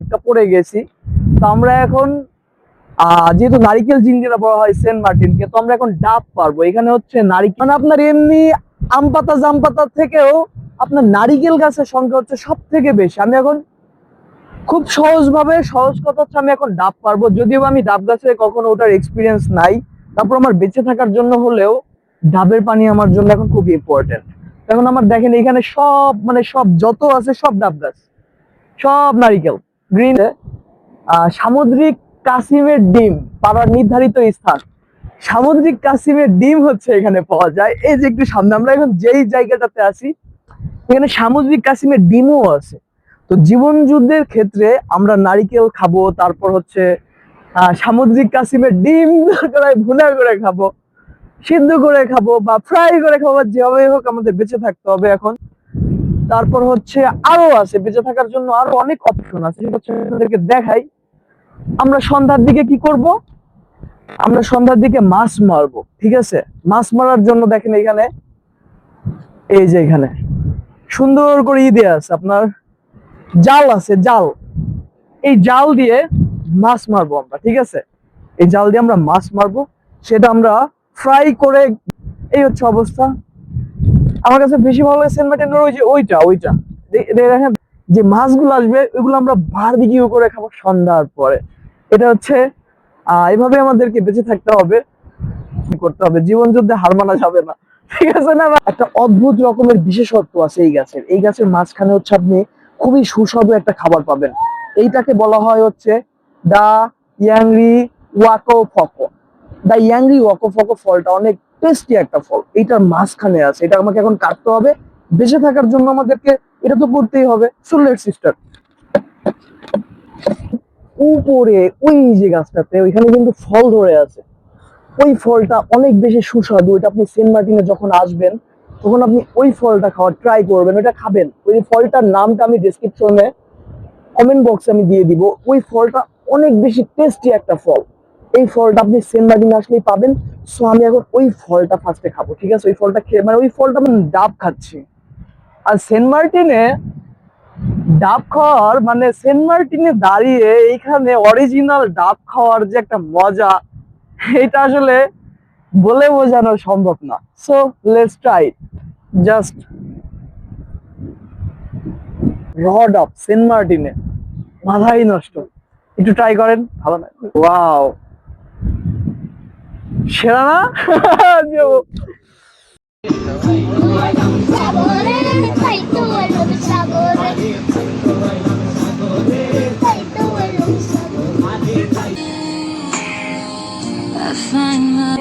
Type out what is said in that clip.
হালকা পড়ে গেছি। তো আমরা এখন যেহেতু নারিকেল জিঞ্জিরা বলা হয় সেন্ট মার্টিনকে, তো আমরা এখন ডাব পারবো। এখানে হচ্ছে নারিকেল, মানে আপনার এমনি আম পাতা জাম পাতা থেকেও আপনার নারিকেল গাছের সংখ্যা হচ্ছে সব থেকে বেশি। আমি এখন খুব সহজ কথা হচ্ছে আমি এখন ডাব পারবো, যদিও আমি ডাব গাছে কখনো ওটার এক্সপিরিয়েন্স নাই। তারপর আমার বেঁচে থাকার জন্য হলেও ডাবের পানি আমার জন্য এখন খুব ইম্পর্টেন্ট। এখন আমার দেখেন এখানে সব মানে সব যত আছে সব ডাব গাছ, সব নারিকেল গ্রিন। সামুদ্রিক কাসিমের ডিম পাওয়ার নির্ধারিত স্থান, সামুদ্রিক কাসিমের ডিম হচ্ছে এখানে পাওয়া যায়। এই যে একটু সামনে আমরা এখন যেই জায়গাটাতে আছি, এখানে সামুদ্রিক কাসিমের ডিমও আছে। তো জীবন যুদ্ধের ক্ষেত্রে আমরা নারিকেল খাবো, তারপর হচ্ছে সামুদ্রিক কাসিমের ডিম ভুনা করে খাবো, সিদ্ধ করে খাবো বা ফ্রাই করে খাবো, যেভাবে হোক আমাদের বেঁচে থাকতে হবে এখন। তারপর হচ্ছে আরো আছে বেঁচে থাকার জন্য আরো অনেক অপশন আছে, সেটা হচ্ছে আপনাদেরকে দেখাই। আমরা সন্ধ্যার দিকে কি করব, আমরা সন্ধ্যার দিকে মাছ মারবো। ঠিক আছে, মাছ মারার জন্য দেখেন এখানে, এই যে এখানে সুন্দর করে দেয়া আছে আপনার জাল আছে, জাল। এই জাল দিয়ে মাছ মারবো আমরা। ঠিক আছে, এই জাল দিয়ে আমরা মাছ মারবো, সেটা আমরা ফ্রাই করে। এই হচ্ছে অবস্থা। আমার কাছে বেশি ভালো লাগে সেন্ট মার্টিনের ওই যে ওইটা দেখেন, যে মাছগুলো আসবে ওইগুলো আমরা বারবিকিউ করে খাবো সন্ধ্যার পরে। এটা হচ্ছে এইভাবে আমাদেরকে বেঁচে থাকতে হবে, করতে হবে, জীবন যুদ্ধে হার মানা যাবে না। ঠিক আছে না? একটা অদ্ভুত রকমের বিশেষত্ব আছে এই গাছের মাঝখানে হচ্ছে আপনি খুবই সুস্বাদু একটা খাবার পাবেন। এইটাকে বলা হয় হচ্ছে দা ইয়াংরি ওয়াকো ফকো। দা ইয়াংরি ওয়াকো ফকো ফলটা অনেক টেস্টি একটা ফল, এইটার মাঝখানে আছে। এটা আমাকে এখন কাটতে হবে, বেঁচে থাকার জন্য আমাদেরকে এটা তো করতেই হবে। So let's start. উপরে ওই যে গাছটাতে ওইখানে কিন্তু ফল ধরে আছে, ওই ফলটা অনেক বেশি সুস্বাদু। এটা আপনি সেন্ট মার্টিনে যখন আসবেন তখন আপনি ওই ফলটা খাওয়ার ট্রাই করবেন, ওটা খাবেন। ওই ফলটার নামটা আমি ডেসক্রিপশনে কমেন্ট বক্সে আমি দিয়ে দিব। ওই ফলটা অনেক বেশি টেস্টি একটা ফল, এই ফলটা আপনি সেন্ট মার্টিনে আসলেই পাবেন। সো আমি এখন ওই ফলটা ফার্স্টে খাবো। ঠিক আছে, ওই ফলটা খেয়ে, মানে ওই ফলটা আমি ডাব খাচ্ছি। আর সেন্ট মার্টিনে ডাব খাওয়ার মানে সেন্ট মার্টিনে দাঁড়িয়ে এইখানে অরিজিনাল ডাব খাওয়ার যে একটা মজা, এটা আসলে বলে বোঝানো সম্ভব না। So let's try. জাস্ট র ডাব সেন্ট মার্টিনে, মাথাই নষ্ট। একটু ট্রাই করেন, ভালো না? ওয়াও, সেরা না? I find my